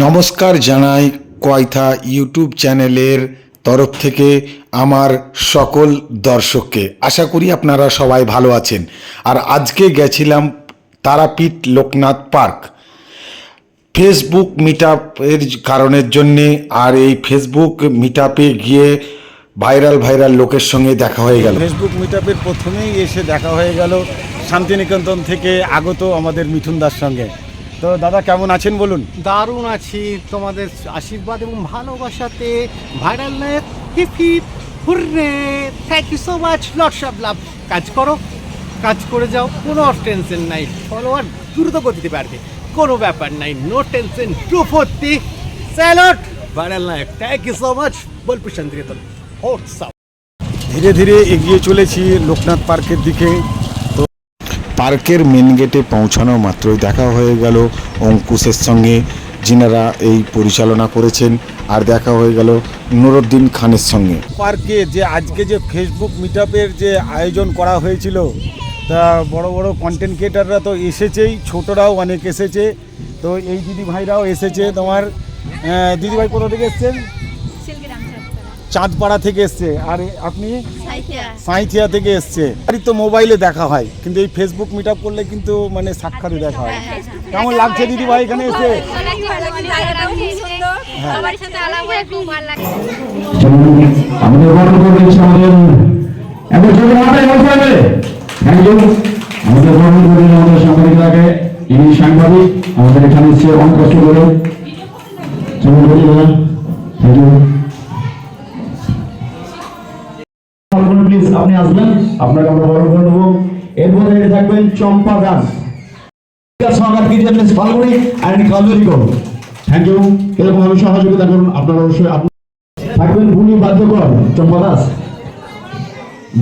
নমস্কার জানাই কয়থা ইউটিউব চ্যানেলের তরফ থেকে আমার সকল দর্শককে। আশা করি আপনারা সবাই ভালো আছেন। আর আজকে গেছিলাম তারাপীঠ লোকনাথ পার্ক ফেসবুক মিটআপের কারণের জন্যে। আর এই ফেসবুক মিটআপে গিয়ে ভাইরাল লোকের সঙ্গে দেখা হয়ে গেল। ফেসবুক মিটআপের প্রথমেই এসে দেখা হয়ে গেল শান্তিনিকেতন থেকে আগত আমাদের মিঠুন দার সঙ্গে। তো দাদা কেমন আছেন বলুন? দারুণ আছি, তোমাদের আশীর্বাদ এবং ভালোবাসাতে viral life hip hip hooray. Thank you so much, lots of love. কাজ করো, কাজ করে যাও, কোনো টেনশন নাই। ফলোয়ার দ্রুত গতিতে বাড়বে, কোনো ব্যাপার নাই, no tension. 240 salute viral life. Thank you so much, Bolpur Santiniketan. ধীরে ধীরে এগিয়ে চলেছি লোকনাথ পার্কের দিকে। পার্কের মেন গেটে পৌঁছানো মাত্রই দেখা হয়ে গেল অঙ্কুশের সঙ্গে, যিনারা এই পরিচালনা করেছেন। আর দেখা হয়ে গেল নুরুদ্দিন খানের সঙ্গে। পার্কে যে আজকে যে ফেসবুক মিটআপের যে আয়োজন করা হয়েছিল, তা বড় বড় কন্টেন্ট ক্রিয়েটাররা তো এসেছেই, ছোটরাও অনেক এসেছে। তো এই দিদি ভাইরাও এসেছে। তোমার দিদিভাই কোথা থেকে এসছেন? চাঁদপাড়া থেকে এসছে। আর আপনি? সাঁইথিয়া থেকে এসছে। আরই তো মোবাইলে দেখা হয়, কিন্তু এই ফেসবুক মিটআপ করলে কিন্তু মানে সাক্ষাৎ দেখা হয়। কেমন লাগছে দিদি ভাই এখানে এসে? সাংবাদিক আমাদের এখানে এসে অনেক কষ্ট করে প্লিজ আপনি আসবেন, আপনাকে আমরা বরণ করে নেবো। এরপর হেঁটে থাকবেন চম্পা দাস। ফাল্গুনি অ্যান্ড কালজরিকো, থ্যাংক ইউ। এরকম ভাবে সহযোগিতা করুন আপনারা। অবশ্যই থাকবেন ভুনি বাদ্যকর, চম্পা দাস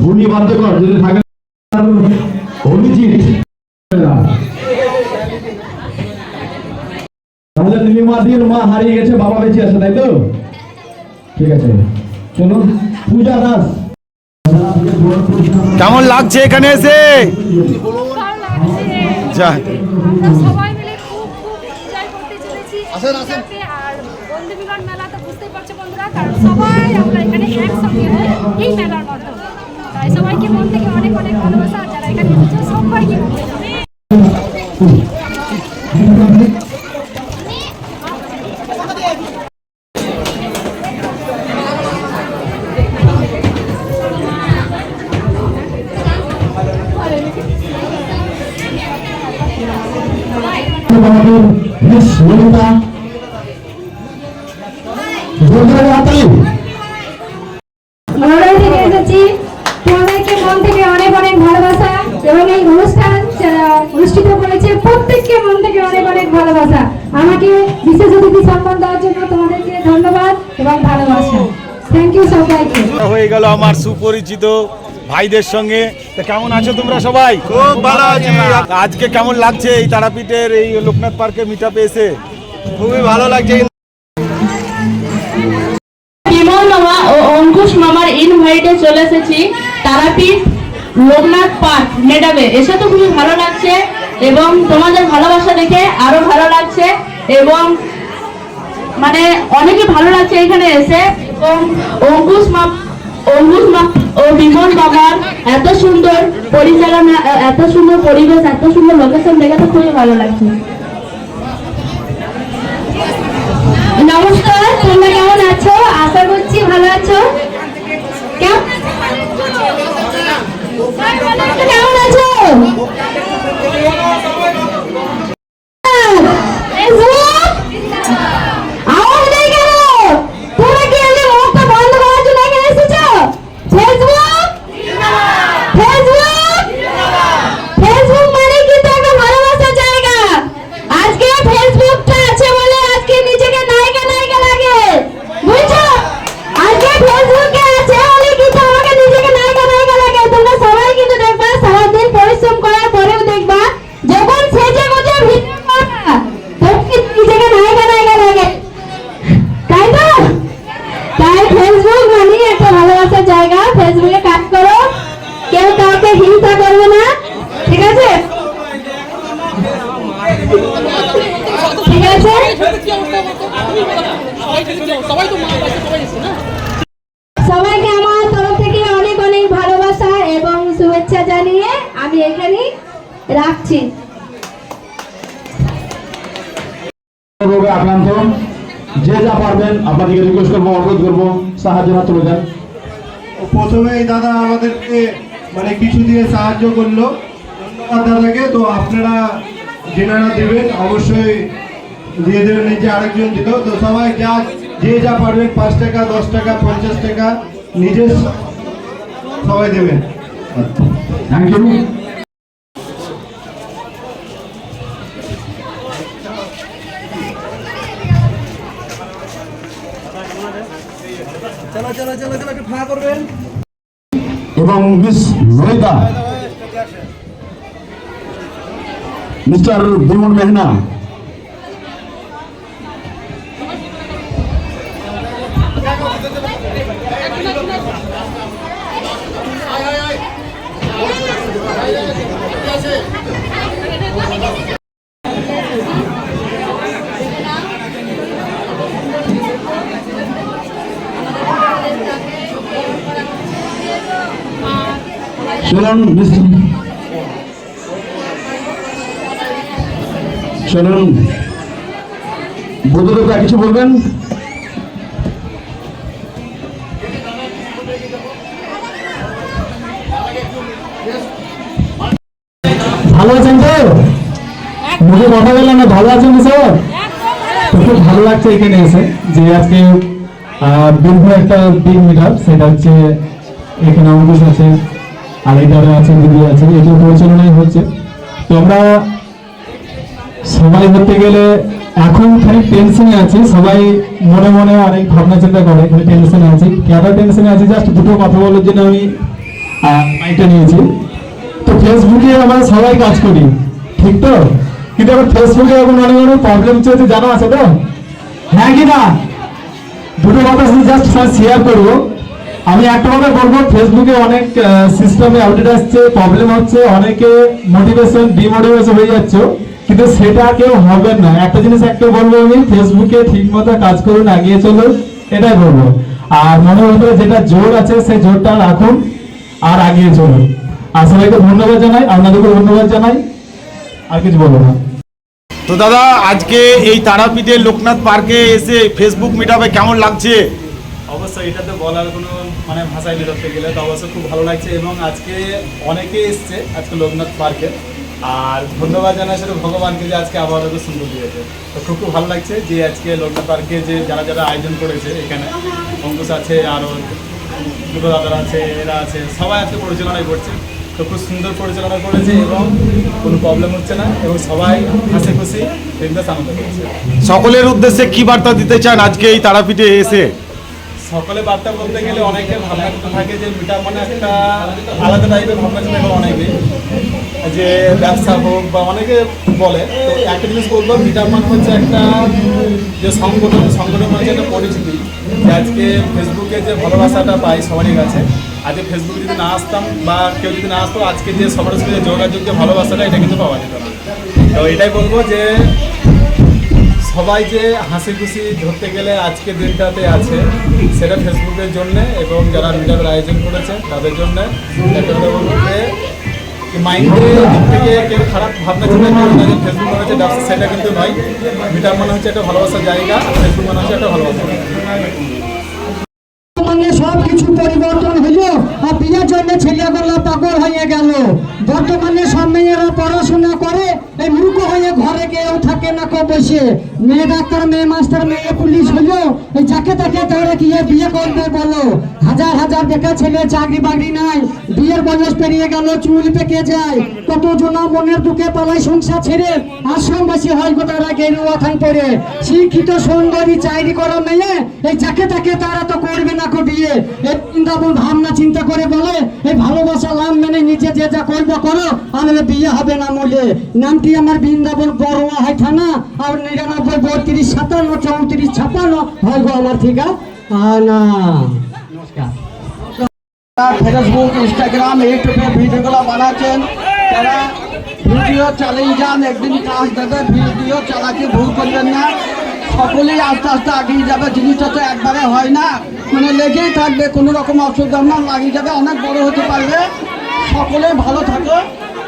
ভুনি বাদ্যকর যদি থাকেন। অভিজিৎ তাহলে নীলিমাদির মা হারিয়ে গেছে, বাবা বেঁচে আছে, তাই তো? ঠিক আছে, চলুন। পূজা দাস, কেমন লাগছে এখানে এসে? সবাই মিলে খুব এনজয় করতে চলেছি। আর বন্ধু মিলন মেলা তো বুঝতেই পারছো বন্ধুরা, কারণ সবাই আমরা এখানে একসঙ্গে হই এই মেলার মাধ্যমে। তাই সবাইকে মন থেকে অনেক ভালোবাসা। যারা এখানে এসেছে সবাইকে ভালোবাসা এবং এই অনুষ্ঠান যারা অনুষ্ঠিত করেছে প্রত্যেককে মন থেকে অনেক ভালোবাসা। আমাকে বিশেষ অতিথি সম্মান দেওয়ার জন্য তোমাদেরকে ধন্যবাদ এবং ভালোবাসা। থ্যাংক ইউ সবাইকে। হয়ে গেল আমার সুপরিচিত ভাইদের সঙ্গে। তো কেমন আছো তোমরা সবাই? খুব ভালো আছি। আজকে কেমন লাগছে এই তারাপীঠের এই লোকনাথ পার্কে মিটআপে এসে? খুবই ভালো লাগছে। বিমল মামা ও অঙ্কুশ মামার ইনভাইটে চলে এসেছি তারাপীঠ লোকনাথ পার্ক মেডাবে। এসে তো খুবই ভালো লাগছে এবং তোমাদের ভালোবাসা দেখে আরো ভালো লাগছে এবং মানে অনেকে ভালো লাগছে এখানে এসে। এবং অঙ্কুশ ও বিমল মামার এত সুন্দর পরিচালনা, এত সুন্দর পরিবেশ, এত সুন্দর লোকেশন দেখে তো খুবই ভালো লাগছে। নমস্কার, তোমরা কেমন আছো? আশা করছি ভালো আছো। কেমন আছো? পরিশ্রম করার পরে আছে। সবাইকে আমার তরফ থেকে অনেক অনেক ভালোবাসা এবং শুভেচ্ছা জানিয়ে আমি এখানেই রাখছি। রোগে আক্রান্ত যে যা পারবেন আপনাদেরকে রিকোয়েস্ট করবো, অনুরোধ করবো সাহায্য হাত তুলে দেন। প্রথমেই দাদা আমাদেরকে মানে কিছু দিয়ে সাহায্য করলো, ধন্যবাদ দাদাকে। তো আপনারা যেনারা দেবেন অবশ্যই দিয়ে দেবেন, নিজে আরেকজন দিল। তো সবাই যে যা পারবেন 5 টাকা 10 টাকা 50 টাকা নিজে সবাই দেবেন। Thank you. এবং মিস নয়িতা, মিস্টার বিমল মেহনা, শুনুন শুনুন বুদ্ধদেবরা কিছু বলবেন? ভালো আছেন তো? মুখে কথা বললাম না, ভালো আছেন স্যার? খুব ভালো লাগছে এখানে এসে যে আজকে দীর্ঘ একটা দিন মিটার, সেটা হচ্ছে এখানে অঙ্কুশ আছে আর এটারে আছে, দিদি আছে, এটা পরিচালনাই হচ্ছে। তো আমরা সবাই ধরতে গেলে এখন খালি টেনশনে আছি, সবাই মনে মনে অনেক ভাবনা চিন্তা করে, খালি টেনশনে আছি। কেন টেনশনে আছি? জাস্ট দুটো কথা বলার জন্য আমি মাইকটা নিয়েছি। তো ফেসবুকে আমরা সবাই কাজ করি, ঠিক তো? কিন্তু আবার ফেসবুকে এখন অনেক অনেক প্রবলেম চলছে, জানা আছে তো? হ্যাঁ কি না? দুটো কথা জাস্ট শেয়ার করবো। আমি একটা কথা বলবো, ফেসবুকে অনেক সিস্টেমে আপডেট আসছে, প্রবলেম হচ্ছে, অনেকে মোটিভেশন ডিমোটিভেশন হয়ে যাচ্ছে, কিন্তু সেটা কেউ হবে না। একটা জিনিস একটা বলবো, আমি ফেসবুকে ঠিক মতো কাজ করুন, এগিয়ে চলুন, এটাই বলবো। আর মনের ভিতরে যেটা জোর আছে সেই জোরটা রাখুন আর এগিয়ে চলুন। আর সবাইকে ধন্যবাদ জানাই, আপনাদেরকে ধন্যবাদ জানাই, আর কিছু বলবো না। তো দাদা, আজকে এই তারাপীঠের লোকনাথ পার্কে এসে ফেসবুক মিটআপে কেমন লাগছে? অবশ্যই এটাতে বলার কোনো মানে ভাষায় বেরোতে গেলে তো অবশ্যই খুব ভালো লাগছে। এবং আজকে অনেকে এসছে আজকে লোকনাথ পার্কে, আর ধন্যবাদ জানাই সেটা ভগবানকে যে আজকে আবার এত সুন্দর দিয়েছে। তো খুব খুব ভালো লাগছে যে আজকে লোকনাথ পার্কে যে যারা যারা আয়োজন করেছে, এখানে অঙ্কুশ আছে, আরও দুটো দাদারা আছে, এরা আছে, সবাই আজকে পরিচালনায় করছে। তো খুব সুন্দর পরিচালনা করেছে এবং কোনো প্রবলেম হচ্ছে না, এবং সবাই হাসি খুশি বিন্দাস আনন্দ করছে। সকলের উদ্দেশ্যে কি বার্তা দিতে চান আজকে এই তারাপীঠে এসে? সকলে বার্তা বলতে গেলে অনেকের ভাবনা চিন্তা থাকে যে মিটআপ মানে একটা আলাদা টাইপের ভাবনা চিন্তা করে অনেকে, যে ব্যবসা হোক বা অনেকে বলে। তো একটা জিনিস বলবো, মিটআপ মানে হচ্ছে একটা যে সংগঠন হচ্ছে একটা পরিচিতি। যে আজকে ফেসবুকে যে ভালোবাসাটা পাই সবারই কাছে, আজকে ফেসবুকে যদি না আসতাম বা কেউ যদি না আসতো, আজকে যে সবার সঙ্গে যোগাযোগ যে ভালোবাসাটা, এটা কিন্তু পাওয়া যেত না। তো এটাই বলবো যে সবাই যে হাসি খুশি ধরতে গেলে আজকে দিনটাতে আছে, সেটা ফেসবুকের জন্যে এবং যারা মিটআপের আয়োজন করেছে তাদের জন্য। একটা কথা বলবো যে মাইন্ডের দিক থেকে কেউ খারাপ ভাবনা চিন্তা করবে না যে ফেসবুক মানে হচ্ছে ব্যবসা, সেটা কিন্তু নয়। মিটআপ মানে হচ্ছে একটা ভালোবাসার জায়গা, ফেসবুক মানে হচ্ছে একটা ভালোবাসার জায়গা। বর্তমানে সব কিছু পরিবর্তন হলো, আর বিয়ের জন্য ছেলেগুলো পাগল হয়ে গেল। বর্তমানে সব মেয়েরা পড়াশোনা করে, এই মূর্খ হয়ে ঘরে কেউ থাকে না, কেউ বসে। মেয়ে ডাক্তার, মেয়ে মাস্টার, মেয়ে পুলিশ হলো, এই যাকে তাকে তারা কি বিয়ে করবে বলো? হাজার হাজার বেকার ছেলে, চাকরি বাকরি নাই, বিয়ের বয়স পেরিয়ে গেল, চুল পেকে যায়, কত জনা মনের দুঃখে পালায় সংসার ছেড়ে আশ্রমবাসী হয় গো তারা গেরুয়া খান পরে। শিক্ষিত সুন্দরী চাকরি করা মেয়ে, এই যাকে তাকে তারা তো করবে না কো বিয়ে। এই বৃন্দাবন ভাবনা চিন্তা করে বলে, এই ভালোবাসা লাভ মেনে নিজে যে যা করবে করো, আমার বিয়ে হবে না মূলে। নামটি আমার বৃন্দাবন বড়ুয়া হয় থানা, আর 99 32 57 34 56 হয় গো আমার ঠিকা না। নমস্কার। ফেসবুক, ইনস্টাগ্রাম, ইউটিউবে ভিডিওগুলো বানাচ্ছেন, তারা ভিডিও চালিয়ে যান, একদিন কাজ দেবে, ভিডিও চালাতে ভুল করবেন না। সকলেই আস্তে আস্তে এগিয়ে যাবে, জিনিসটা তো একবারে হয় না, মানে লেগেই থাকবে, কোনো রকম অসুবিধা না, লাগিয়ে যাবে, অনেক বড় হতে পারবে। সকলেই ভালো থাকো।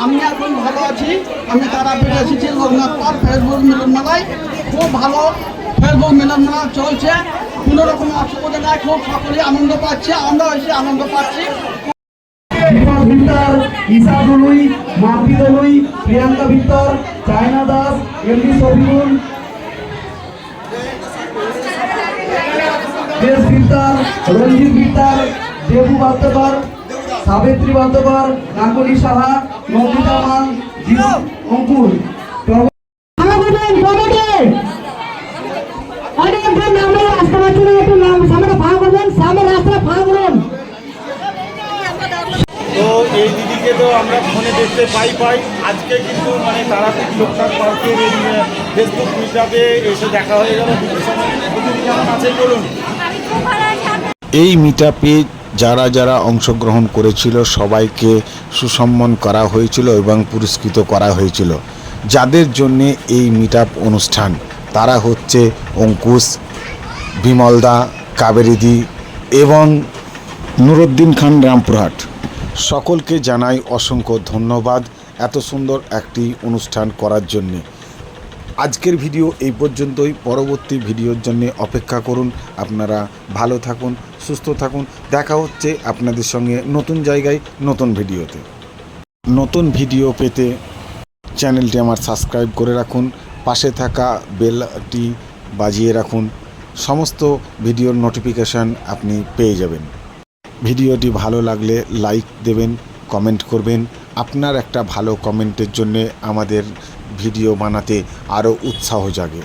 আমি এখন ভালো আছি। আমি তারাপীঠে এসেছি লোকনাথ পার্ক ফেসবুক মিলন মেলায়। খুব ভালো ফেসবুক মিলন মেলা চলছে, কোনো রকম অসুবিধা নাই, খুব সকলেই আনন্দ পাচ্ছে, আমরা এসে আনন্দ পাচ্ছি। দীপক ভিত্তর, ঈশা দলুই, মাম্পি দলুই, প্রিয়াঙ্কা ভিত্তর, চায়না দাস, এমডি শফিকুল, দেশ ভিত্তর, রঞ্জিত ভিত্তর, দেবু বাদ্যকর, সাবিত্রী বাদ্যকর, কাকলি সাহা, নন্দিতা মান, জীবন অঙ্কুর। তো এই দিদিকে তো আমরা ফোনে দেখতে পাই আজকে কিন্তু মানে তারাপীঠ লোকনাথ পার্কের এই ফেসবুক মিটআপে এসে দেখা হয়ে গেল। দিদির সঙ্গে দিদি কেমন আছেন বলুন? আমি খুব ভালো আছি। এই মিটআপে যারা যারা অংশগ্রহণ করেছিল সবাইকে সুসম্মান করা হয়েছিল এবং পুরস্কৃত করা হয়েছিল। যাদের জন্যে এই মিটআপ অনুষ্ঠান তারা হচ্ছে অঙ্কুশ, বিমলদা, কাবেরিদি এবং নুরুদ্দিন খান রামপুরহাট। সকলকে জানাই অসংখ্য ধন্যবাদ এত সুন্দর একটি অনুষ্ঠান করার জন্যে। আজকের ভিডিও এই পর্যন্তই। পরবর্তী ভিডিওর জন্য অপেক্ষা করুন। আপনারা ভালো থাকুন, সুস্থ থাকুন। দেখা হচ্ছে আপনাদের সঙ্গে নতুন জায়গায় নতুন ভিডিওতে। নতুন ভিডিও পেতে চ্যানেলটি আমার সাবস্ক্রাইব করে রাখুন, পাশে থাকা বেলটি বাজিয়ে রাখুন, সমস্ত ভিডিওর নোটিফিকেশান আপনি পেয়ে যাবেন। ভিডিওটি ভালো লাগলে লাইক দেবেন, কমেন্ট করবেন। আপনার একটা ভালো কমেন্টের জন্যে আমাদের ভিডিও বানাতে আরও উৎসাহ জাগে।